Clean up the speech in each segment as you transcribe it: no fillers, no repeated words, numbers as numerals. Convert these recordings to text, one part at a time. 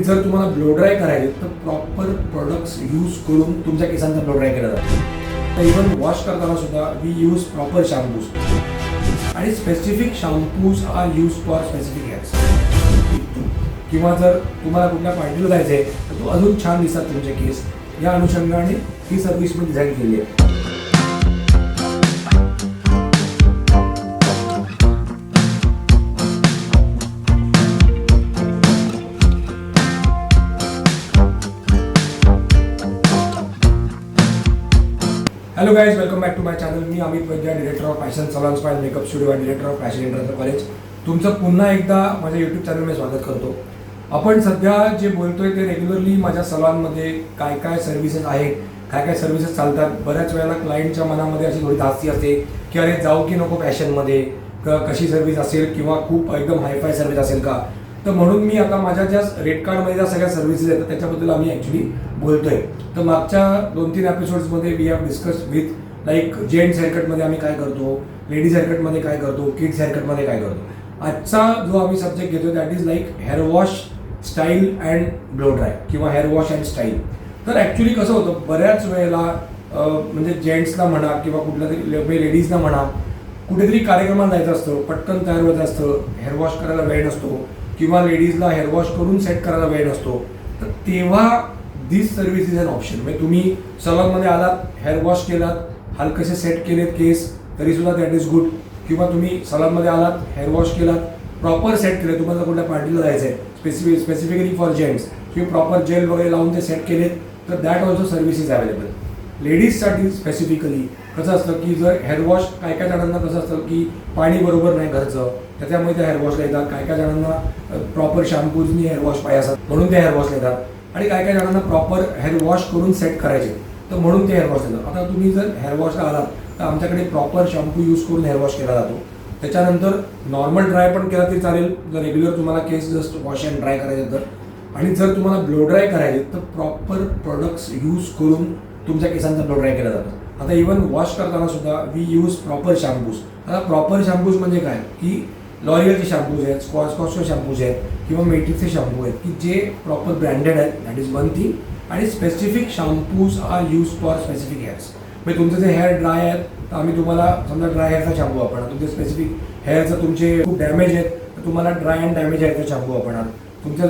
आणि जर तुम्हाला ब्लो ड्राय करायचे तर प्रॉपर प्रोडक्ट्स यूज करून तुमच्या केसांचा ब्लो ड्राय केला जातो. तर इव्हन वॉश करताना सुद्धा वी यूज प्रॉपर शॅम्पूज आणि specific shampoos are use for specific hairs. किंवा जर तुम्हाला कुठल्या पार्टीला जायचं आहे तर तो अजून छान दिसतात तुमचे केस, या अनुषंगाने ही सर्व्हिस मी डिझाईन केली आहे. Hello guys, welcome back to my channel. मी Amit Vaidya, director of fashion salon Spile makeup studio आणि director of fashion international college. तुमचं पुन्हा एकदा माझ्या यूट्यूब चॅनलमध्ये स्वागत करतो. आपण सध्या जे बोलतोय ते रेग्युलरली माझ्या सलॉनमध्ये काय काय सर्व्हिसेस आहेत, काय काय सर्व्हिसेस चालतात. बऱ्याच वेळेला क्लायंटच्या मनामध्ये अशी थोडी धास्ती असते की अरे जाऊ की नको फॅशनमध्ये, कशी सर्व्हिस असेल किंवा खूप एकदम हायफाय सर्व्हिस असेल का. तर म्हणून मी आता माझ्या ज्या रेट कार्डमध्ये ज्या सगळ्या सर्व्हिसेस आहेत त्याच्याबद्दल आम्ही ॲक्च्युली बोलतोय. तर मागच्या 2-3 एपिसोड्समध्ये we have discuss with like gents हेअरकटमध्ये आम्ही काय करतो, लेडीज हेअरकटमध्ये काय करतो, किड्स हेअरकटमध्ये काय करतो. आजचा जो आम्ही सब्जेक्ट घेतो that is like hair wash style and blow dry किंवा हेअर वॉश अँड स्टाईल. तर ॲक्च्युली कसं होतं, बऱ्याच वेळेला म्हणजे जेंट्सला म्हणा किंवा कुठल्या तरी लेडीजला म्हणा, कुठेतरी कार्यक्रमाला जायचं असतं, पटकन तयार व्हायचं असतं, हेअर वॉश करायला वेळ नसतो किंवा लेडीजला हेअर वॉश करून सेट करायला वेळ नसतो. तर तेव्हा दिस सर्व्हिस इज अन ऑप्शन. म्हणजे तुम्ही सलॉनमध्ये आलात, हेअर वॉश केलात, हलकसे सेट केलेत केस तरीसुद्धा दॅट इज गुड. किंवा तुम्ही सलॉनमध्ये आलात, हेअर वॉश केलात, प्रॉपर सेट केले, तुम्हाला कुठल्या पार्टीला जायचं आहे स्पेसिफिकली फॉर जेंट्स, तुम्ही प्रॉपर जेल वगैरे लावून ते सेट केलेत तर that also service is available. लेडीजसाठी स्पेसिफिकली कसं असतं की जर हेअर वॉश काय काय जणांना कसं असतं की पाणी बरोबर नाही घरचं, त्याच्यामुळे ते हेअर वॉशला येतात. काय काय जणांना प्रॉपर शॅम्पूजनी हेअर वॉश पाहिजे असतात म्हणून ते हेअर वॉशला येतात. आणि काय काय जणांना प्रॉपर हेअर वॉश करून सेट करायचे तर म्हणून ते हेअर वॉश येतात. आता तुम्ही जर हेअर वॉशला आलात तर आमच्याकडे प्रॉपर शॅम्पू यूज करून हेअर वॉश केला जातो. त्याच्यानंतर नॉर्मल ड्राय पण केला तरी चालेल जर रेग्युलर तुम्हाला केस जस्ट वॉश अँड ड्राय करायचे तर. आणि जर तुम्हाला ब्लो ड्राय करायचे तर प्रॉपर प्रोडक्ट्स यूज करून तुमच्या केसांचा ब्लो ड्राय केला जातो. आता इव्हन वॉश करताना सुद्धा वी यूज प्रॉपर शॅम्पूज. आता प्रॉपर शॅम्पूज म्हणजे काय की लॉरियलचे शॅम्पूज आहेत, स्कॉचचे शॅम्पूज आहेत किंवा मेटिकचे शॅम्पू आहेत की जे प्रॉपर ब्रँडेड आहेत, दॅट इज वन थिंग. आणि specific shampoos are use for specific hairs. म्हणजे तुमचे जे हेअर ड्राय आहेत तर आम्ही तुम्हाला समजा ड्राय हेअरचा शॅम्पू वापरणार. तुमचे स्पेसिफिक हेअरचं तुमचे खूप डॅमेज आहेत तर तुम्हाला ड्राय अँड डॅमेज हेअरचा शॅम्पू वापरणार.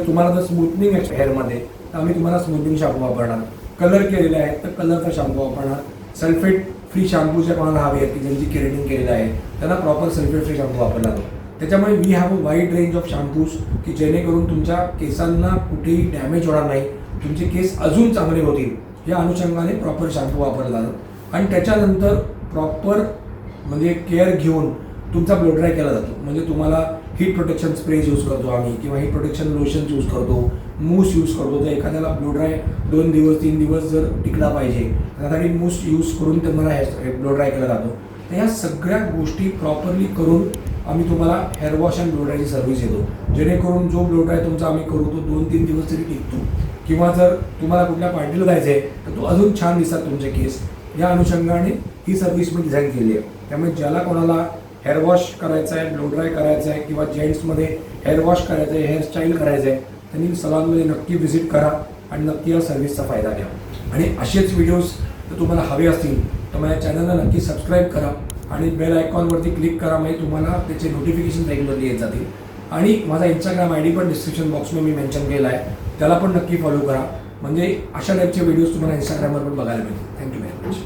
तुम्हाला जर स्मूथनिंग आहे हेअरमध्ये तर आम्ही तुम्हाला स्मूथनिंग शॅम्पू वापरणार. कलर केलेले आहेत तर कलरचा शॅम्पू वापरणार. सल्फेट फ्री शॅम्पू जे कोणाला हवे आहेत की ज्यांची केरेटिन केलेलं आहे त्यांना प्रॉपर सल्फेट फ्री शॅम्पू वापरला जातो. त्याच्यामुळे we have a wide range of shampoos की जेणेकरून तुमच्या केसांना कुठेही डॅमेज होणार नाही, तुमचे केस अजून चांगले होतील या अनुषंगाने प्रॉपर शॅम्पू वापरला जातो. आणि त्याच्यानंतर प्रॉपर म्हणजे केअर घेऊन तुमचा ब्लो ड्राय केला जातो. म्हणजे तुम्हाला हीट प्रोटेक्शन स्प्रेज यूज करतो आम्ही किंवा हीट प्रोटेक्शन लोशन्स यूज करतो, मूस यूज करतो. जर एखाद्याला ब्लो ड्राय 2 दिवस 3 दिवस जर टिकला पाहिजे त्यासाठी मूस यूज करून तुम्हाला ब्लो ड्राय केला जातो. तर ह्या सगळ्या गोष्टी प्रॉपरली करून आम्ही तुम्हाला हेअर वॉश अँड ब्लो ड्रायची सर्व्हिस देतो. जेणेकरून जो ब्लो ड्राय तुमचा आम्ही करू तो 2-3 दिवस तरी टिकतो. किंवा जर तुम्हाला कुठल्या पार्टीला जायचं आहे तर तो अजून छान दिसतात तुमचे केस, या अनुषंगाने ही सर्व्हिस मी डिझाईन केली आहे. त्यामुळे ज्याला कोणाला हेअर वॉश करायचं आहे, ब्लो ड्राय करायचं आहे किंवा जेंट्समध्ये हेअर वॉश करायचं आहे, हेअरस्टाईल करायचं आहे त्यांनी सलॉनमध्ये नक्की व्हिजिट करा आणि नक्की या सर्व्हिसचा फायदा घ्या. आणि असेच व्हिडिओज जर तुम्हाला हवे असतील तर माझ्या चॅनलला नक्की सबस्क्राईब करा आणि बेल आयकॉनवरती क्लिक करा. म्हणजे तुम्हाला त्याचे नोटिफिकेशन रेग्युलरली येत जातील. आणि माझा इंस्टाग्राम ID पण डिस्क्रिप्शन बॉक्समध्ये मी मेन्शन केला आहे, त्याला पण नक्की फॉलो करा. म्हणजे अशा टाईपचे व्हिडिओज तुम्हाला इंस्टाग्रामवर पण बघायला मिळतील. Thank you very much.